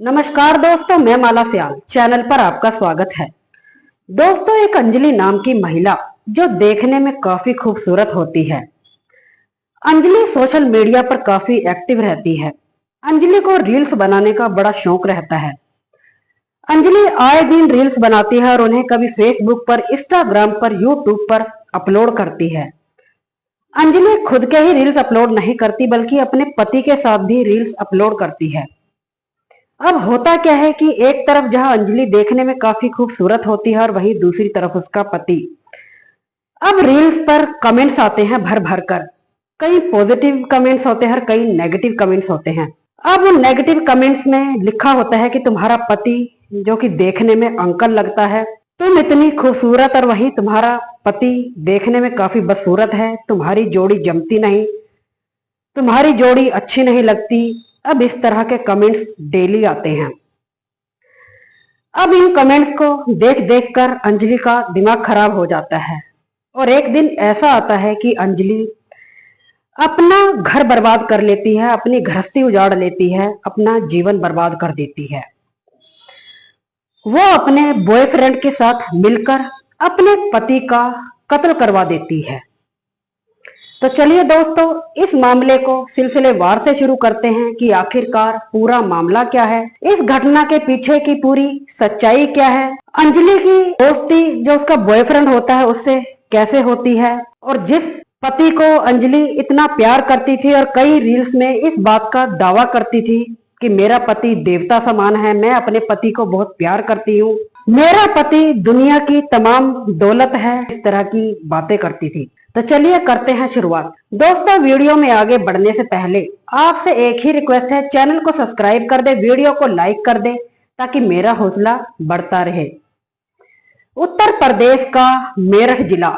नमस्कार दोस्तों, मैं माला सियाल चैनल पर आपका स्वागत है। दोस्तों, एक अंजलि नाम की महिला जो देखने में काफी खूबसूरत होती है। अंजलि सोशल मीडिया पर काफी एक्टिव रहती है। अंजलि को रील्स बनाने का बड़ा शौक रहता है। अंजलि आए दिन रील्स बनाती है और उन्हें कभी फेसबुक पर, इंस्टाग्राम पर, यूट्यूब पर अपलोड करती है। अंजलि खुद के ही रील्स अपलोड नहीं करती बल्कि अपने पति के साथ भी रील्स अपलोड करती है। अब होता क्या है कि एक तरफ जहां अंजलि देखने में काफी खूबसूरत होती है और वहीं दूसरी तरफ उसका पति। अब रील्स पर कमेंट्स आते हैं भर भर कर। कई पॉजिटिव कमेंट्स होते हैं और कई नेगेटिव कमेंट्स होते हैं। अब नेगेटिव कमेंट्स में लिखा होता है कि तुम्हारा पति जो कि देखने में अंकल लगता है, तुम इतनी खूबसूरत, और वहीं तुम्हारा पति देखने में काफी बदसूरत है, तुम्हारी जोड़ी जमती नहीं, तुम्हारी जोड़ी अच्छी नहीं लगती। अब इस तरह के कमेंट्स डेली आते हैं। अब इन कमेंट्स को देख देख कर अंजलि का दिमाग खराब हो जाता है और एक दिन ऐसा आता है कि अंजलि अपना घर बर्बाद कर लेती है, अपनी गृहस्थी उजाड़ लेती है, अपना जीवन बर्बाद कर देती है। वो अपने बॉयफ्रेंड के साथ मिलकर अपने पति का कत्ल करवा देती है। तो चलिए दोस्तों, इस मामले को सिलसिलेवार से शुरू करते हैं कि आखिरकार पूरा मामला क्या है, इस घटना के पीछे की पूरी सच्चाई क्या है, अंजलि की दोस्ती जो उसका बॉयफ्रेंड होता है उससे कैसे होती है, और जिस पति को अंजलि इतना प्यार करती थी और कई रील्स में इस बात का दावा करती थी कि मेरा पति देवता समान है, मैं अपने पति को बहुत प्यार करती हूँ, मेरा पति दुनिया की तमाम दौलत है, इस तरह की बातें करती थी। तो चलिए करते हैं शुरुआत। दोस्तों, वीडियो में आगे बढ़ने से पहले आपसे एक ही रिक्वेस्ट है, चैनल को सब्सक्राइब कर दे, वीडियो को लाइक कर दे ताकि मेरा हौसला बढ़ता रहे। उत्तर प्रदेश का मेरठ जिला,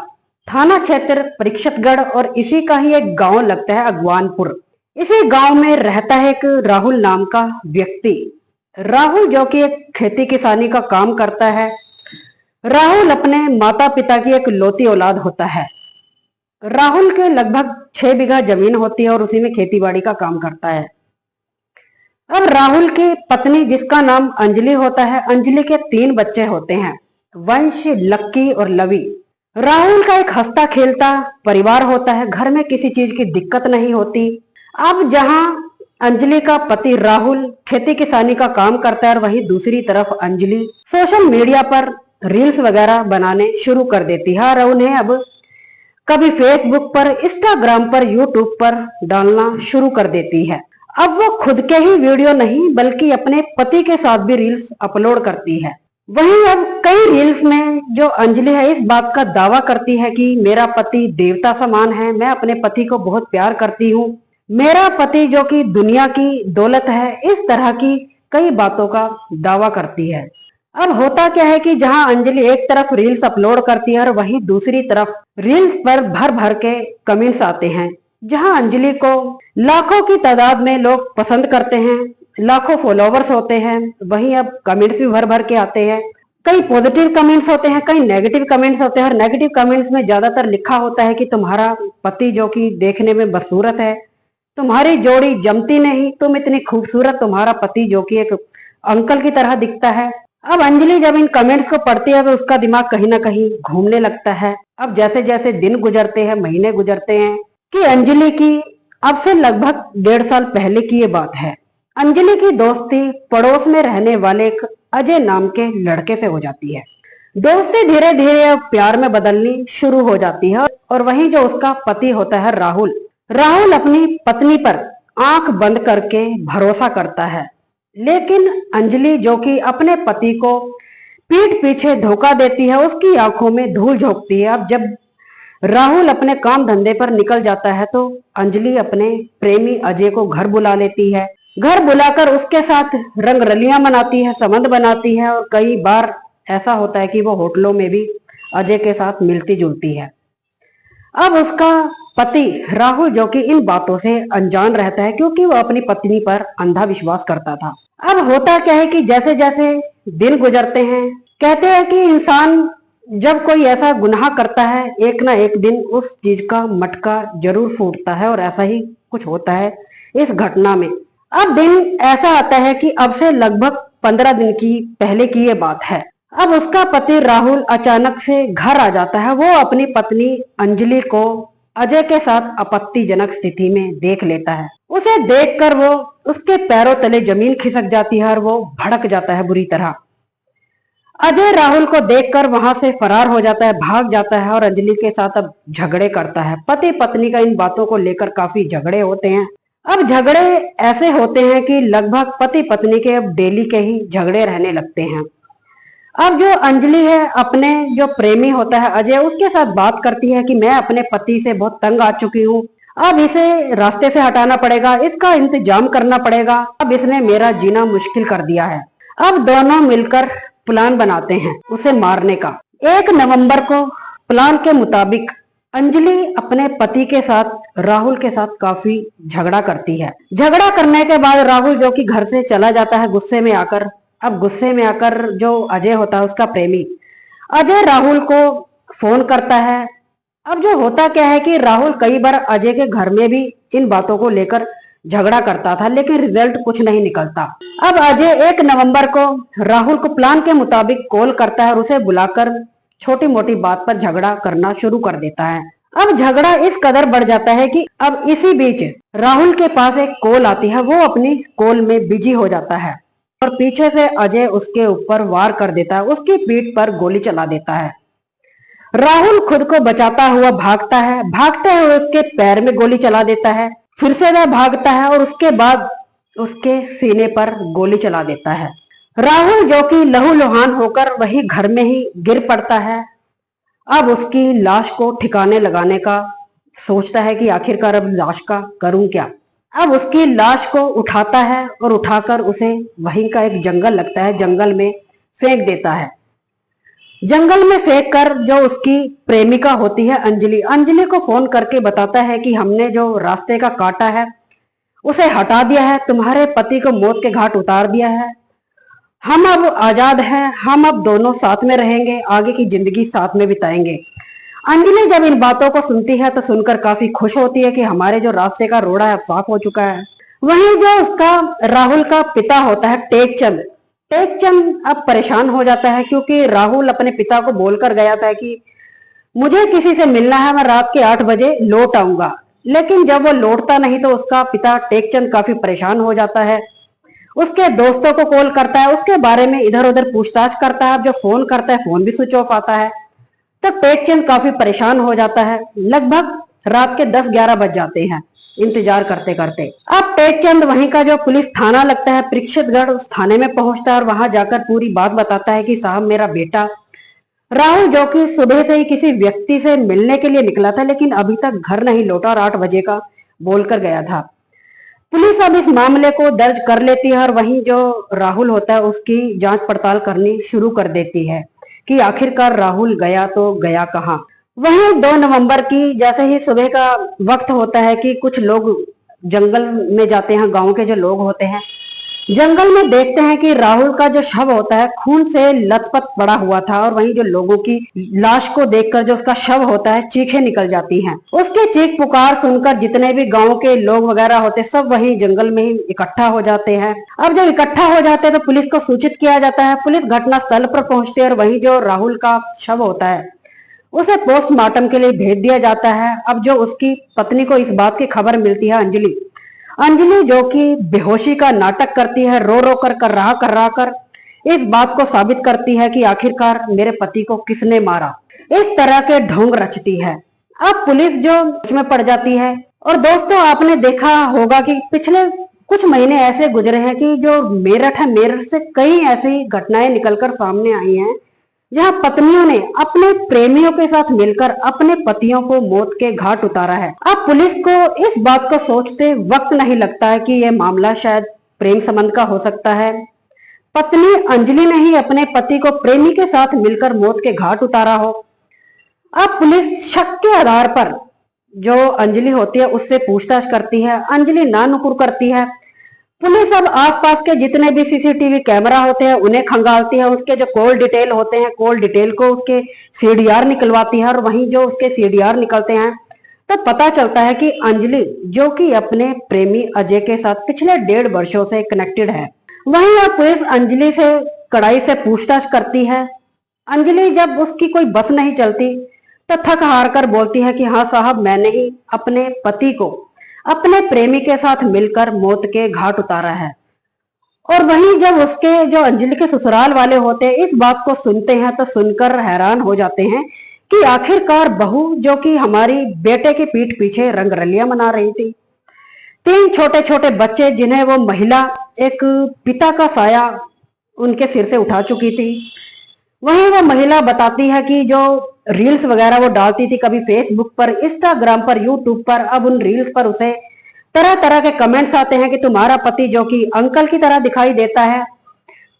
थाना क्षेत्र परीक्षितगढ़, और इसी का ही एक गांव लगता है अगवानपुर। इसी गांव में रहता है एक राहुल नाम का व्यक्ति। राहुल जो कि एक खेती किसानी का काम करता है। राहुल अपने माता पिता की एक लौती औलाद होता है। राहुल के लगभग 6 बीघा जमीन होती है और उसी में खेतीबाड़ी का काम करता है। अब राहुल की पत्नी जिसका नाम अंजलि होता है, अंजलि के 3 बच्चे होते हैं, वंश, लक्की और लवी। राहुल का एक हंसता खेलता परिवार होता है, घर में किसी चीज की दिक्कत नहीं होती। अब जहां अंजलि का पति राहुल खेती किसानी का काम करता है और वहीं दूसरी तरफ अंजलि सोशल मीडिया पर रील्स वगैरह बनाने शुरू कर देती है और उन्हें अब कभी फेसबुक पर, इंस्टाग्राम पर, यूट्यूब पर डालना शुरू कर देती है। अब वो खुद के ही वीडियो नहीं बल्कि अपने पति के साथ भी रील्स अपलोड करती है। वहीं अब कई रील्स में जो अंजलि है इस बात का दावा करती है कि मेरा पति देवता समान है, मैं अपने पति को बहुत प्यार करती हूँ, मेरा पति जो कि दुनिया की दौलत है, इस तरह की कई बातों का दावा करती है। अब होता क्या है कि जहां अंजलि एक तरफ रील्स अपलोड करती है और वहीं दूसरी तरफ रील्स पर भर भर के कमेंट्स आते हैं, जहां अंजलि को लाखों की तादाद में लोग पसंद करते हैं, लाखों फॉलोवर्स होते हैं, वहीं अब कमेंट्स भी भर भर के आते हैं। कई पॉजिटिव कमेंट्स होते हैं, कई नेगेटिव कमेंट्स होते हैं, और नेगेटिव कमेंट्स में ज्यादातर लिखा होता है कि तुम्हारा पति जो कि देखने में बदसूरत है, तुम्हारी जोड़ी जमती नहीं, तुम इतनी खूबसूरत, तुम्हारा पति जो कि एक अंकल की तरह दिखता है। अब अंजलि जब इन कमेंट्स को पढ़ती है तो उसका दिमाग कहीं ना कहीं घूमने लगता है। अब जैसे जैसे दिन गुजरते हैं, महीने गुजरते हैं, कि अंजलि की अब से लगभग 1.5 साल पहले की ये बात है, अंजलि की दोस्ती पड़ोस में रहने वाले एक अजय नाम के लड़के से हो जाती है। दोस्ती धीरे धीरे प्यार में बदलनी शुरू हो जाती है और वहीं जो उसका पति होता है राहुल, राहुल अपनी पत्नी पर आंख बंद करके भरोसा करता है, लेकिन अंजलि जो कि अपने पति को पीठ पीछे धोखा देती है, उसकी आंखों में धूल झोंकती है। अब जब राहुल अपने काम धंधे पर निकल जाता है तो अंजलि अपने प्रेमी अजय को घर बुला लेती है। घर बुलाकर उसके साथ रंगरलियां मनाती है, संबंध बनाती है, और कई बार ऐसा होता है कि वो होटलों में भी अजय के साथ मिलती जुलती है। अब उसका पति राहुल जो कि इन बातों से अनजान रहता है क्योंकि वो अपनी पत्नी पर अंधा विश्वास करता था। अब होता क्या है कि जैसे जैसे दिन गुजरते हैं, कहते हैं कि इंसान जब कोई ऐसा गुनाह करता है, एक ना एक दिन उस चीज का मटका जरूर फूटता है, और ऐसा ही कुछ होता है इस घटना में। अब दिन ऐसा आता है कि अब से लगभग 15 दिन की पहले की ये बात है। अब उसका पति राहुल अचानक से घर आ जाता है। वो अपनी पत्नी अंजलि को अजय के साथ आपत्तिजनक स्थिति में देख लेता है। उसे देखकर वो उसके पैरों तले जमीन खिसक जाती है और वो भड़क जाता है बुरी तरह। अजय राहुल को देखकर वहां से फरार हो जाता है, भाग जाता है और अंजलि के साथ अब झगड़े करता है। पति पत्नी का इन बातों को लेकर काफी झगड़े होते हैं। अब झगड़े ऐसे होते हैं कि लगभग पति पत्नी के अब डेली के ही झगड़े रहने लगते हैं। अब जो अंजलि है अपने जो प्रेमी होता है अजय, उसके साथ बात करती है कि मैं अपने पति से बहुत तंग आ चुकी हूँ, अब इसे रास्ते से हटाना पड़ेगा, इसका इंतजाम करना पड़ेगा, अब इसने मेरा जीना मुश्किल कर दिया है। अब दोनों मिलकर प्लान बनाते हैं उसे मारने का। 1 नवंबर को प्लान के मुताबिक अंजलि अपने पति के साथ राहुल के साथ काफी झगड़ा करती है। झगड़ा करने के बाद राहुल जो कि घर से चला जाता है गुस्से में आकर। अब गुस्से में आकर जो अजय होता है उसका प्रेमी, अजय राहुल को फोन करता है। अब जो होता क्या है कि राहुल कई बार अजय के घर में भी इन बातों को लेकर झगड़ा करता था, लेकिन रिजल्ट कुछ नहीं निकलता। अब अजय 1 नवंबर को राहुल को प्लान के मुताबिक कॉल करता है और उसे बुलाकर छोटी मोटी बात पर झगड़ा करना शुरू कर देता है। अब झगड़ा इस कदर बढ़ जाता है कि अब इसी बीच राहुल के पास एक कॉल आती है। वो अपनी कॉल में बिजी हो जाता है और पीछे से अजय उसके ऊपर वार कर देता है, उसकी पीठ पर गोली चला देता है। राहुल खुद को बचाता हुआ भागता है, भागते हुए उसके पैर में गोली चला देता है। फिर से वह भागता है और उसके बाद उसके सीने पर गोली चला देता है। राहुल जो कि लहूलुहान होकर वही घर में ही गिर पड़ता है। अब उसकी लाश को ठिकाने लगाने का सोचता है कि आखिरकार अब लाश का करूं क्या। अब उसकी लाश को उठाता है और उठाकर उसे वहीं का एक जंगल लगता है, जंगल में फेंक देता है। जंगल में फेंक कर जो उसकी प्रेमिका होती है अंजलि, अंजलि को फोन करके बताता है कि हमने जो रास्ते का कांटा है उसे हटा दिया है, तुम्हारे पति को मौत के घाट उतार दिया है, हम अब आजाद हैं, हम अब दोनों साथ में रहेंगे, आगे की जिंदगी साथ में बिताएंगे। अंजलि जब इन बातों को सुनती है तो सुनकर काफी खुश होती है कि हमारे जो रास्ते का रोड़ा है साफ हो चुका है। वहीं जो उसका राहुल का पिता होता है टेकचंद, टेकचंद अब परेशान हो जाता है क्योंकि राहुल अपने पिता को बोलकर गया था कि मुझे किसी से मिलना है, मैं रात के 8 बजे लौट आऊंगा। लेकिन जब वो लौटता नहीं तो उसका पिता टेकचंद काफी परेशान हो जाता है। उसके दोस्तों को कॉल करता है, उसके बारे में इधर उधर पूछताछ करता है। अब जो फोन करता है फोन भी स्विच ऑफ आता है। तो टेकचंद काफी परेशान हो जाता है। लगभग रात के 10-11 बज जाते हैं इंतजार करते करते। अब टेकचंद वहीं का जो पुलिस थाना लगता है परीक्षितगढ़, उस थाने में पहुंचता है और वहां जाकर पूरी बात बताता है कि साहब मेरा बेटा राहुल जो कि सुबह से ही किसी व्यक्ति से मिलने के लिए निकला था लेकिन अभी तक घर नहीं लौटा और 8 बजे का बोलकर गया था। पुलिस अब इस मामले को दर्ज कर लेती है और वहीं जो राहुल होता है उसकी जांच पड़ताल करनी शुरू कर देती है कि आखिरकार राहुल गया तो गया कहाँ। वहीं 2 नवंबर की जैसे ही सुबह का वक्त होता है कि कुछ लोग जंगल में जाते हैं, गांव के जो लोग होते हैं जंगल में देखते हैं कि राहुल का जो शव होता है खून से लथपथ पड़ा हुआ था और वहीं जो लोगों की लाश को देखकर जो उसका शव होता है चीखें निकल जाती हैं। उसके चीख पुकार सुनकर जितने भी गांव के लोग वगैरह होते सब वहीं जंगल में ही इकट्ठा हो जाते हैं। अब जब इकट्ठा हो जाते हैं तो पुलिस को सूचित किया जाता है। पुलिस घटना स्थल पर पहुंचती है और वहीं जो राहुल का शव होता है उसे पोस्टमार्टम के लिए भेज दिया जाता है। अब जो उसकी पत्नी को इस बात की खबर मिलती है, अंजलि जो कि बेहोशी का नाटक करती है, रो रो कर रहा कर इस बात को साबित करती है कि आखिरकार मेरे पति को किसने मारा। इस तरह के ढोंग रचती है। अब पुलिस जो उसमें पड़ जाती है। और दोस्तों आपने देखा होगा कि पिछले कुछ महीने ऐसे गुजरे हैं कि जो मेरठ है, मेरठ से कई ऐसी घटनाएं निकलकर सामने आई हैं जहां पत्नियों ने अपने प्रेमियों के साथ मिलकर अपने पतियों को मौत के घाट उतारा है। अब पुलिस को इस बात को सोचते वक्त नहीं लगता है कि यह मामला शायद प्रेम संबंध का हो सकता है। पत्नी अंजलि ने ही अपने पति को प्रेमी के साथ मिलकर मौत के घाट उतारा हो। अब पुलिस शक के आधार पर जो अंजलि होती है उससे पूछताछ करती है। अंजलि ना नुकुर करती है। पुलिस अब आसपास के जितने भी सीसीटीवी कैमरा होते हैं उन्हें खंगालती है। उसके जो कॉल डिटेल होते हैं, कॉल डिटेल को उसके सीडीआर निकलवाती है और वहीं जो उसके सीडीआर निकलते हैं तो पता चलता है कि अंजलि जो कि अपने प्रेमी अजय के साथ पिछले 1.5 वर्षों से कनेक्टेड है। वहीं अब पुलिस अंजलि से कड़ाई से पूछताछ करती है। अंजलि जब उसकी कोई बस नहीं चलती तो थक हार कर बोलती है कि हाँ साहब, मैंने ही अपने पति को अपने प्रेमी के साथ मिलकर मौत के घाट उतारा है। और वहीं जब उसके जो अंजलि के ससुराल वाले होते हैं इस बात को सुनते हैं तो सुनकर हैरान हो जाते हैं कि आखिरकार बहू जो कि हमारी बेटे की पीठ पीछे रंगरलियां मना रही थी, 3 छोटे छोटे बच्चे जिन्हें वो महिला एक पिता का साया उनके सिर से उठा चुकी थी। वहीं वो महिला बताती है कि जो रील्स वगैरह वो डालती थी कभी फेसबुक पर, इंस्टाग्राम पर, यूट्यूब पर, अब उन रील्स पर उसे तरह तरह के कमेंट्स आते हैं कि तुम्हारा पति जो कि अंकल की तरह दिखाई देता है,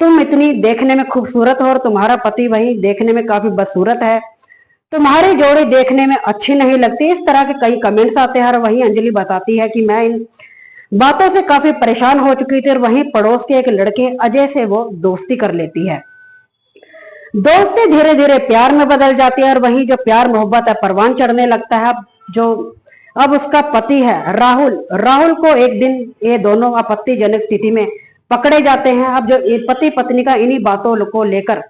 तुम इतनी देखने में खूबसूरत हो और तुम्हारा पति वही देखने में काफी बदसूरत है, तुम्हारी जोड़ी देखने में अच्छी नहीं लगती। इस तरह के कई कमेंट्स आते हैं। और वहीं अंजलि बताती है कि मैं इन बातों से काफी परेशान हो चुकी थी। और वहीं पड़ोस के एक लड़के अजय से वो दोस्ती कर लेती है। दोस्ती धीरे धीरे प्यार में बदल जाती है और वहीं जो प्यार मोहब्बत है परवान चढ़ने लगता है। अब उसका पति है राहुल, राहुल को एक दिन ये दोनों आपत्तिजनक स्थिति में पकड़े जाते हैं। अब जो पति पत्नी का इन्हीं बातों को लेकर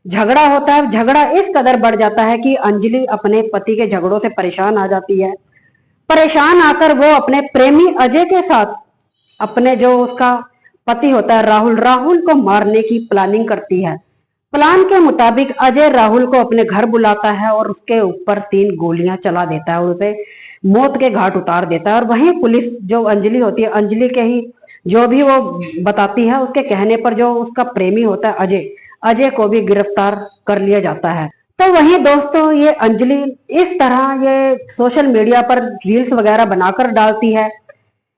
झगड़ा होता है। झगड़ा इस कदर बढ़ जाता है कि अंजलि अपने पति के झगड़ों से परेशान आ जाती है। परेशान आकर वो अपने प्रेमी अजय के साथ अपने जो उसका पति होता है राहुल, राहुल को मारने की प्लानिंग करती है। प्लान के मुताबिक अजय राहुल को अपने घर बुलाता है और उसके ऊपर 3 गोलियां चला देता है और उसे मौत के घाट उतार देता है। और वहीं पुलिस जो अंजलि होती है, अंजलि के ही जो भी वो बताती है उसके कहने पर जो उसका प्रेमी होता है अजय, अजय को भी गिरफ्तार कर लिया जाता है। तो वहीं दोस्तों ये अंजलि इस तरह ये सोशल मीडिया पर रील्स वगैरह बनाकर डालती है।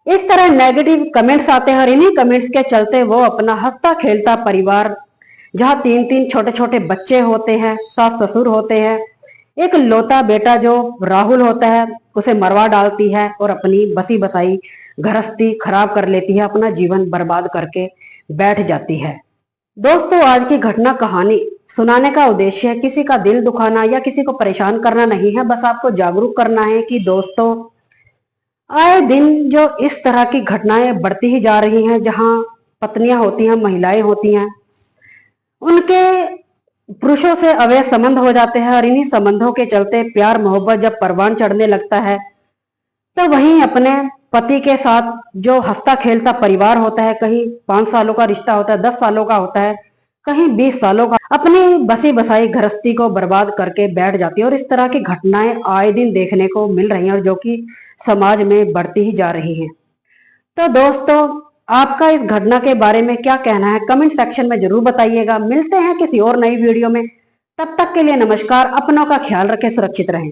इस तरह नेगेटिव कमेंट्स आते हैं और इन्हीं कमेंट्स के चलते वो अपना हंसता खेलता परिवार, जहाँ 3 छोटे छोटे बच्चे होते हैं, सास ससुर होते हैं, एक लौता बेटा जो राहुल होता है उसे मरवा डालती है और अपनी बसी बसाई गृहस्थी खराब कर लेती है, अपना जीवन बर्बाद करके बैठ जाती है। दोस्तों आज की घटना कहानी सुनाने का उद्देश्य किसी का दिल दुखाना या किसी को परेशान करना नहीं है, बस आपको जागरूक करना है कि दोस्तों आए दिन जो इस तरह की घटनाएं बढ़ती ही जा रही हैं, जहां पत्नियां होती हैं, महिलाएं होती हैं, उनके पुरुषों से अवैध संबंध हो जाते हैं और इन्हीं संबंधों के चलते प्यार मोहब्बत जब परवान चढ़ने लगता है तो वहीं अपने पति के साथ जो हंसता खेलता परिवार होता है, कहीं 5 सालों का रिश्ता होता है, 10 सालों का होता है, कहीं 20 सालों का, अपनी बसी बसाई गृहस्थी को बर्बाद करके बैठ जाती है। और इस तरह की घटनाएं आए दिन देखने को मिल रही हैं और जो कि समाज में बढ़ती ही जा रही हैं। तो दोस्तों आपका इस घटना के बारे में क्या कहना है कमेंट सेक्शन में जरूर बताइएगा। मिलते हैं किसी और नई वीडियो में, तब तक के लिए नमस्कार। अपनों का ख्याल रखें, सुरक्षित रहें।